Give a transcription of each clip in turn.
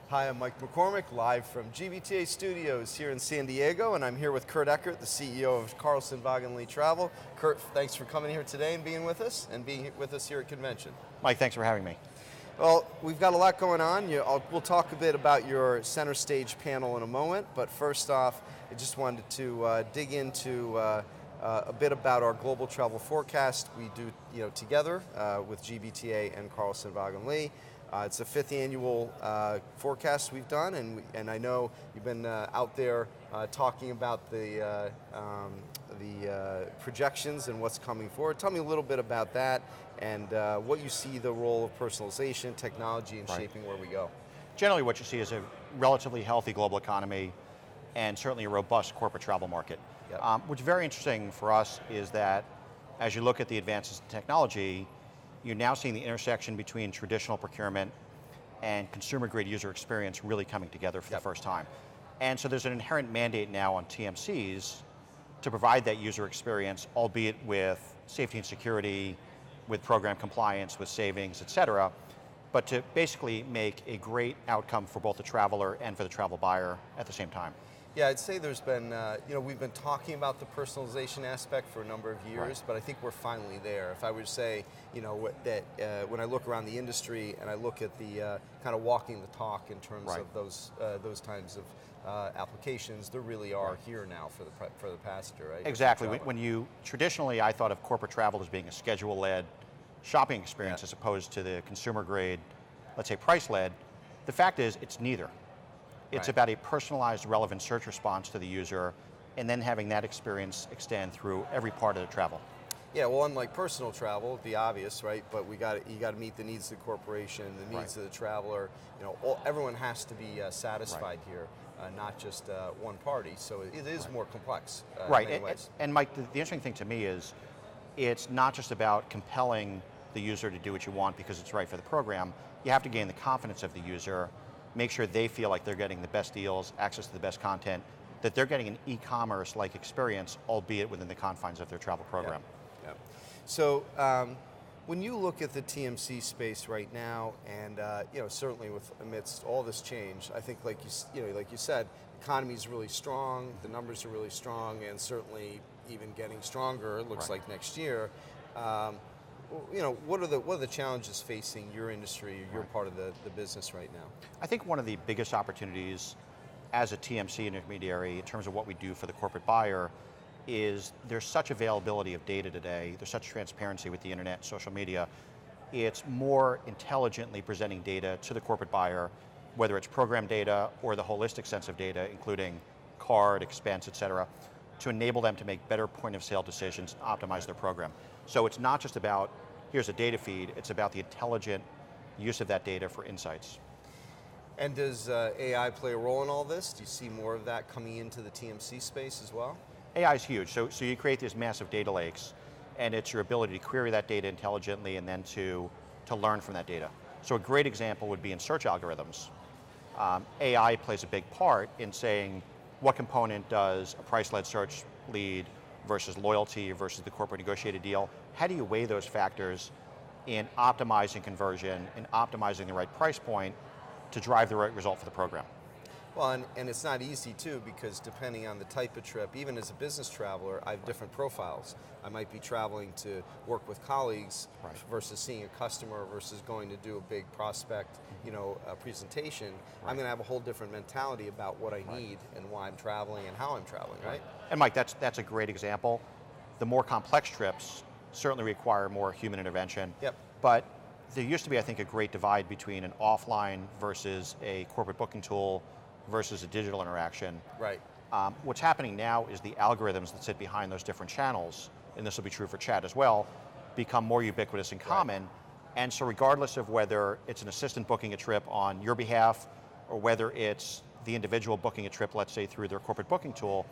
Hi, I'm Mike McCormick, live from GBTA Studios here in San Diego, and I'm here with Kurt Ekert, the CEO of Carlson, Wagonlit Travel. Kurt, thanks for coming here today and being with us here at convention. Mike, thanks for having me. Well, we've got a lot going on. We'll talk a bit about your center stage panel in a moment, but first off, I just wanted to dig into a bit about our global travel forecast. We do, together with GBTA and Carlson Wagonlit. It's the 5th annual forecast we've done, and I know you've been out there talking about the projections and what's coming forward. Tell me a little bit about that and what you see the role of personalization, technology, in shaping where we go. Generally, what you see is a relatively healthy global economy and certainly a robust corporate travel market. Yep. What's very interesting for us is that as you look at the advances in technology, you're now seeing the intersection between traditional procurement and consumer-grade user experience really coming together for the first time. And so there's an inherent mandate now on TMCs to provide that user experience, albeit with safety and security, with program compliance, with savings, et cetera, but to basically make a great outcome for both the traveler and for the travel buyer at the same time. Yeah, I'd say there's been, we've been talking about the personalization aspect for a number of years, but I think we're finally there. If I were to say, when I look around the industry and I look at the kind of walking the talk in terms of those kinds of applications, there really are here now for the passenger, right? Exactly. Traditionally, I thought of corporate travel as being a schedule-led shopping experience as opposed to the consumer-grade, let's say price-led. The fact is, it's neither. It's about a personalized, relevant search response to the user, and then having that experience extend through every part of the travel. Yeah, well, unlike personal travel, it'd be obvious, right? But you got to meet the needs of the corporation, the needs of the traveler. Everyone has to be satisfied here, not just one party. So it is more complex. In many ways. And Mike, the interesting thing to me is, it's not just about compelling the user to do what you want because it's right for the program. You have to gain the confidence of the user, make sure they feel like they're getting the best deals, access to the best content, that they're getting an e-commerce-like experience, albeit within the confines of their travel program. Yeah. So when you look at the TMC space right now, and certainly amidst all this change, I think like you said, the economy is really strong, the numbers are really strong, and certainly even getting stronger. It looks like next year. What are the challenges facing your industry, your part of the business right now? I think one of the biggest opportunities as a TMC intermediary in terms of what we do for the corporate buyer is there's such availability of data today, there's such transparency with the internet, social media. It's more intelligently presenting data to the corporate buyer, whether it's program data or the holistic sense of data, including card, expense, et cetera, to enable them to make better point of sale decisions and optimize their program. So it's not just about, here's a data feed, it's about the intelligent use of that data for insights. And does AI play a role in all this? Do you see more of that coming into the TMC space as well? AI is huge, so you create these massive data lakes, and it's your ability to query that data intelligently and then to learn from that data. So a great example would be in search algorithms. AI plays a big part in saying, what component does a price-led search lead versus loyalty versus the corporate negotiated deal? How do you weigh those factors in optimizing conversion and optimizing the right price point to drive the right result for the program? Well, and it's not easy too, because depending on the type of trip, even as a business traveler, I have different profiles. I might be traveling to work with colleagues versus seeing a customer versus going to do a big prospect, presentation. I'm going to have a whole different mentality about what I need and why I'm traveling and how I'm traveling, right? And Mike, that's a great example. The more complex trips certainly require more human intervention. Yep. But there used to be, I think, a great divide between an offline versus a corporate booking tool versus a digital interaction. Right. What's happening now is the algorithms that sit behind those different channels, and this will be true for chat as well, become more ubiquitous and common. And so regardless of whether it's an assistant booking a trip on your behalf or whether it's the individual booking a trip, let's say through their corporate booking tool,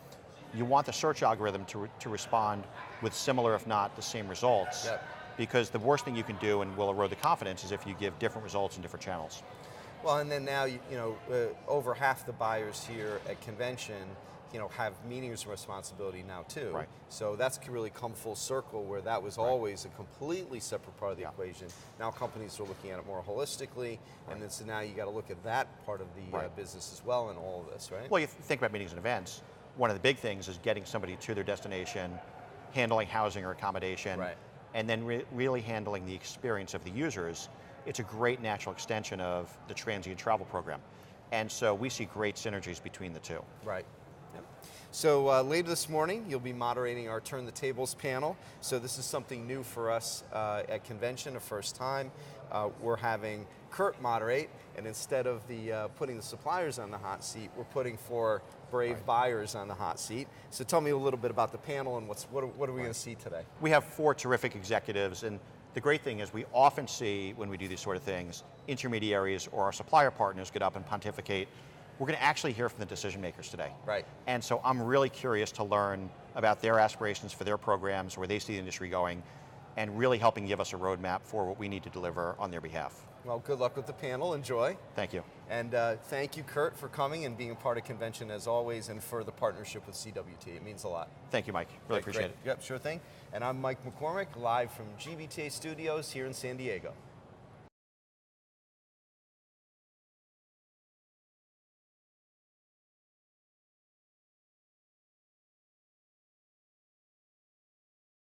you want the search algorithm to respond with similar, if not the same results. Yep. Because the worst thing you can do and will erode the confidence is if you give different results in different channels. Well, and then now, over half the buyers here at convention have meetings responsibility now too. Right. So that's really come full circle where that was always a completely separate part of the equation. Now companies are looking at it more holistically, and then so now you got to look at that part of the business as well in all of this, right? Well, you think about meetings and events. One of the big things is getting somebody to their destination, handling housing or accommodation, and then really handling the experience of the users. It's a great natural extension of the transient travel program. And so we see great synergies between the two. Right. Yep. So later this morning, you'll be moderating our Turn the Tables panel. So this is something new for us at convention, a first time. We're having Kurt moderate, and instead of putting the suppliers on the hot seat, we're putting 4 brave buyers on the hot seat. So tell me a little bit about the panel and what are we going to see today? We have 4 terrific executives, and the great thing is we often see, when we do these sort of things, intermediaries or our supplier partners get up and pontificate. We're going to actually hear from the decision makers today. Right. And so I'm really curious to learn about their aspirations for their programs, where they see the industry going, and really helping give us a roadmap for what we need to deliver on their behalf. Well, good luck with the panel. Enjoy. Thank you. And thank you, Kurt, for coming and being a part of convention as always, and for the partnership with CWT. It means a lot. Thank you, Mike. Really appreciate it. Yep, sure thing. And I'm Mike McCormick, live from GBTA Studios here in San Diego.